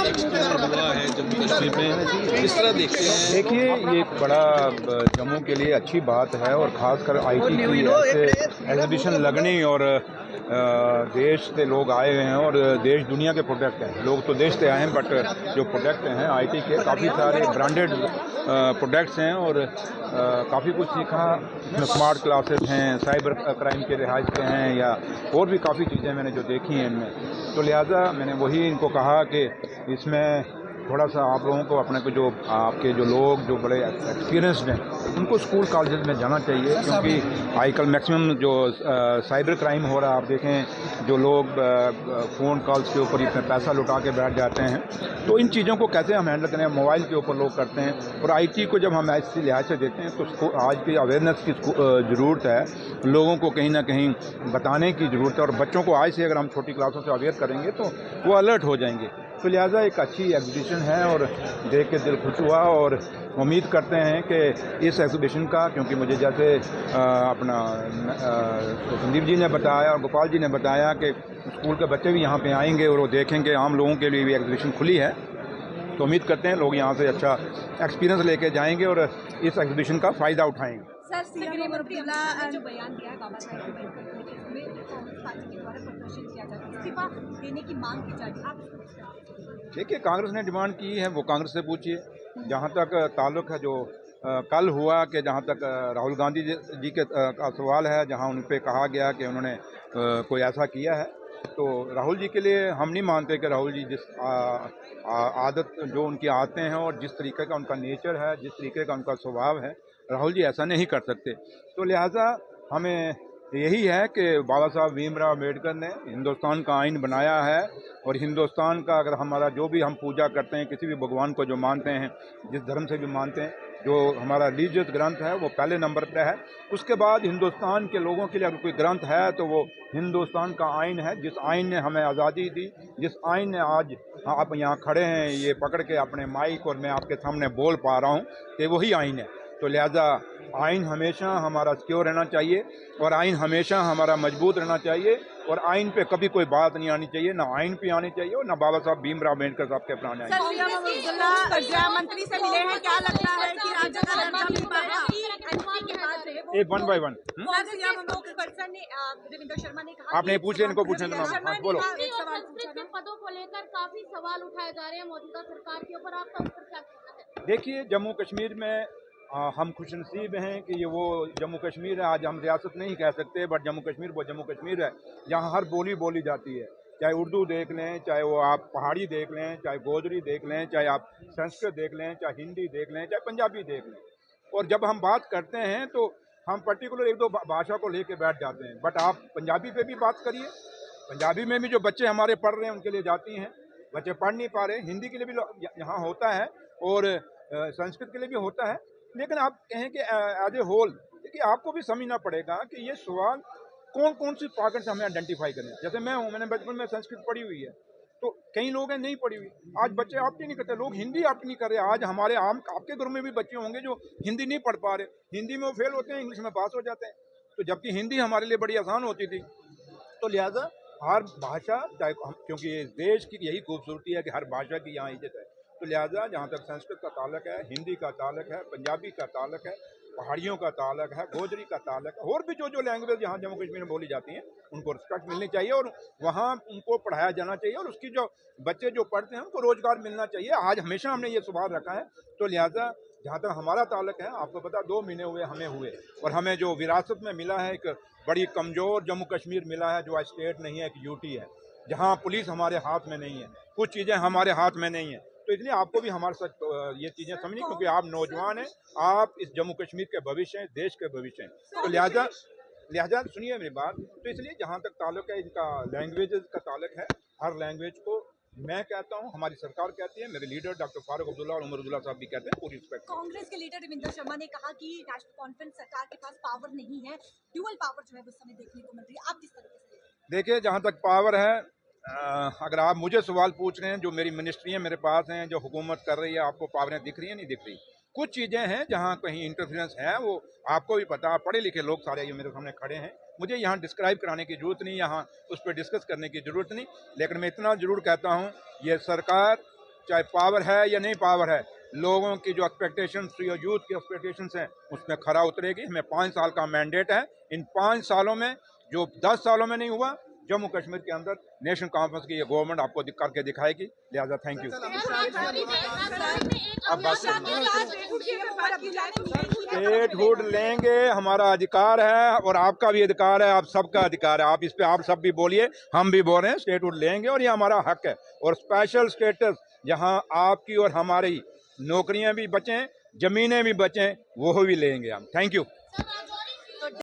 Extend हुआ है जम्मू कश्मीर में, किस तरह देखते हैं? देखिए, ये एक बड़ा जम्मू के लिए अच्छी बात है और ख़ासकर आईटी की ऐसे एग्जीबिशन लगनी और देश से लोग आए हुए हैं और देश दुनिया के प्रोडक्ट हैं। लोग तो देश से आए हैं बट जो प्रोडक्ट हैं आईटी के काफ़ी सारे ब्रांडेड प्रोडक्ट्स हैं और काफ़ी कुछ सीखा। स्मार्ट क्लासेस हैं, साइबर क्राइम के लिहाज से हैं या और भी काफ़ी चीज़ें मैंने जो देखी हैं इनमें। तो लिहाजा मैंने वही इनको कहा कि इसमें थोड़ा सा आप लोगों को अपने को जो आपके जो लोग जो बड़े एक्सपीरियंसड हैं उनको स्कूल कॉलेज में जाना चाहिए, क्योंकि आजकल मैक्सिमम जो साइबर क्राइम हो रहा है आप देखें, जो लोग फ़ोन कॉल्स के ऊपर इतना पैसा लुटा के बैठ जाते हैं, तो इन चीज़ों को कैसे हम हैंडल करें। मोबाइल के ऊपर लोग करते हैं और आईटी को जब हम ऐसी लिहाज से देते हैं तो आज की अवेयरनेस की ज़रूरत है, लोगों को कहीं ना कहीं बताने की ज़रूरत है और बच्चों को आज से अगर हम छोटी क्लासों से अवेयर करेंगे तो वो अलर्ट हो जाएंगे। तो लिहाजा एक अच्छी एग्जीबिशन है और देख के दिल खुश हुआ और उम्मीद करते हैं कि इस एग्जीबिशन का, क्योंकि मुझे जैसे अपना संदीप जी ने बताया और गोपाल जी ने बताया कि स्कूल के बच्चे भी यहाँ पे आएंगे और वो देखेंगे, आम लोगों के लिए भी एग्जीबिशन खुली है, तो उम्मीद करते हैं लोग यहाँ से अच्छा एक्सपीरियंस लेके जाएंगे और इस एग्जीबिशन का फ़ायदा उठाएंगे। सर, गृह मंत्री ने जो बयान दिया है बाबा साहेब अम्बेडकर के, उसमें कांग्रेस पार्टी के द्वारा प्रदर्शन किया जाता है, इस्तीफा देने की मांग की जा रही है, आप देखिए, कांग्रेस ने डिमांड की है वो कांग्रेस से पूछिए। जहाँ तक ताल्लुक है जो कल हुआ कि जहाँ तक राहुल गांधी जी के का सवाल है, जहाँ उन पे कहा गया कि उन्होंने कोई ऐसा किया है, तो राहुल जी के लिए हम नहीं मानते कि राहुल जी जिस आदत जो उनकी आते हैं और जिस तरीके का उनका नेचर है, जिस तरीके का उनका स्वभाव है, राहुल जी ऐसा नहीं कर सकते। तो लिहाजा हमें यही है कि बाबा साहब भीमराव अम्बेडकर ने हिंदुस्तान का आइन बनाया है और हिंदुस्तान का अगर हमारा जो भी हम पूजा करते हैं, किसी भी भगवान को जो मानते हैं, जिस धर्म से भी मानते हैं, जो हमारा रिलीजियस ग्रंथ है वो पहले नंबर पर है। उसके बाद हिंदुस्तान के लोगों के लिए अगर कोई ग्रंथ है तो वो हिंदुस्तान का आइन है, जिस आइन ने हमें आज़ादी दी, जिस आइन ने आज आप यहाँ खड़े हैं ये पकड़ के अपने माइक और मैं आपके सामने बोल पा रहा हूँ कि वही आइन है। तो लिहाजा आइन हमेशा हमारा सिक्योर रहना चाहिए और आइन हमेशा हमारा मजबूत रहना चाहिए और आइन पे कभी कोई बात नहीं आनी चाहिए, ना आइन पे आनी चाहिए और ना बाबा साहब भीमराव अम्बेडकर साहब के प्राण आएंगे। मंत्री से मिले हैं, क्या लगता है कि राज्य का दर्जा मिल पाएगा? एक one by one Devendra Sharma ने कहा, आपने पूछे, इनको पूछे तो नाम बोलो। पदों को लेकर काफी सवाल उठाए जा रहे हैं मौजूदा सरकार के ऊपर, आपका उस पर क्या कहना है? देखिए, जम्मू कश्मीर में हम खुशनसीब हैं कि ये वो जम्मू कश्मीर है। आज हम रियासत नहीं कह सकते बट जम्मू कश्मीर वो जम्मू कश्मीर है जहाँ हर बोली बोली जाती है, चाहे उर्दू देख लें, चाहे वो आप पहाड़ी देख लें, चाहे गोजरी देख लें, चाहे आप संस्कृत देख लें, चाहे हिंदी देख लें, चाहे पंजाबी देख लें। और जब हम बात करते हैं तो हम पर्टिकुलर एक दो भाषा को लेके बैठ जाते हैं, बट आप पंजाबी पे भी बात करिए, पंजाबी में भी जो बच्चे हमारे पढ़ रहे हैं उनके लिए जाती हैं, बच्चे पढ़ नहीं पा रहे, हिंदी के लिए भी यहाँ होता है और संस्कृत के लिए भी होता है। लेकिन आप कहें कि एज ए होल, देखिए आपको भी समझना पड़ेगा कि ये सवाल कौन कौन सी पार्ट से हमें आइडेंटिफाई करना है। जैसे मैं हूँ, मैंने बचपन में संस्कृत पढ़ी हुई है, तो कई लोग हैं नहीं पढ़ी हुई, आज बच्चे ऑप्ट ही नहीं करते, लोग हिंदी ऑप्ट नहीं कर रहे। आज हमारे आपके घर में भी बच्चे होंगे जो हिंदी नहीं पढ़ पा रहे, हिंदी में वो फेल होते हैं, इंग्लिश में पास हो जाते हैं, तो जबकि हिंदी हमारे लिए बड़ी आसान होती थी। तो लिहाजा हर भाषा, चाहे क्योंकि इस देश की यही खूबसूरती है कि हर भाषा की यहाँ इज्जत है, तो लिहाजा जहाँ तक संस्कृत का ताल्लुक है, हिंदी का ताल्लुक है, पंजाबी का ताल्लुक है, पहाड़ियों का ताल्लुक है, गोजरी का ताल्लुक है, और भी जो लैंग्वेज यहाँ जम्मू कश्मीर में बोली जाती हैं उनको रिस्पेक्ट मिलनी चाहिए और वहाँ उनको पढ़ाया जाना चाहिए और उसकी जो बच्चे जो पढ़ते हैं उनको रोजगार मिलना चाहिए। आज हमेशा हमने ये सवाल रखा है। तो लिहाजा जहाँ तक हमारा ताल्लुक है, आपको पता 2 महीने हुए हमें हुए और हमें जो विरासत में मिला है एक बड़ी कमज़ोर जम्मू कश्मीर मिला है, जो आज स्टेट नहीं है, एक यूटी है, जहाँ पुलिस हमारे हाथ में नहीं है, कुछ चीज़ें हमारे हाथ में नहीं है। तो इसलिए आपको भी हमारे साथ ये चीज़ें समझनी, क्योंकि आप नौजवान हैं, आप इस जम्मू कश्मीर के भविष्य हैं, देश के भविष्य हैं। तो लिहाजा सुनिए मेरी बात। तो इसलिए जहाँ तक ताल्लुक है इनका लैंग्वेजेस का ताल्लुक है, हर लैंग्वेज को मैं कहता हूँ, हमारी सरकार कहती है, मेरे लीडर डॉक्टर फारूक अब्दुल्ला और उमर अब्दुल्ला साहब भी कहते हैं, पूरी रिस्पेक्ट। कांग्रेस के लीडर देवेंद्र शर्मा ने कहा कि नेशनल कॉन्फ्रेंस सरकार के पास पावर नहीं है, ड्यूअल पावर जो है उस समय देखने को मिल रही है, आप किस तरीके से? देखिए, जहाँ तक पावर है, अगर आप मुझे सवाल पूछ रहे हैं, जो मेरी मिनिस्ट्री है मेरे पास हैं, जो हुकूमत कर रही है, आपको पावरें दिख रही है नहीं दिख रही? कुछ चीज़ें हैं जहाँ कहीं इंटरफेरेंस है, वो आपको भी पता, पढ़े लिखे लोग सारे ये मेरे सामने खड़े हैं, मुझे यहाँ डिस्क्राइब कराने की ज़रूरत नहीं, यहाँ उस पर डिस्कस करने की ज़रूरत नहीं। लेकिन मैं इतना ज़रूर कहता हूँ, ये सरकार चाहे पावर है या नहीं पावर है, लोगों की जो एक्सपेक्टेशंस या यूथ की एक्सपेक्टेशंस हैं उसमें खरा उतरेगी। हमें 5 साल का मैंडेट है। इन 5 सालों में जो 10 सालों में नहीं हुआ, जम्मू कश्मीर के अंदर नेशनल कॉन्फ्रेंस की ये गवर्नमेंट आपको करके दिखाएगी। लिहाजा थैंक यू। स्टेटहुड लेंगे, हमारा अधिकार है और आपका भी अधिकार है, आप सबका अधिकार है। आप इस पे आप सब भी बोलिए, हम भी बोल रहे हैं, स्टेटहुड लेंगे और ये हमारा हक है। और स्पेशल स्टेटस जहां आपकी और हमारी नौकरियां भी बचें, जमीनें भी बचें, वो भी लेंगे हम। Thank you.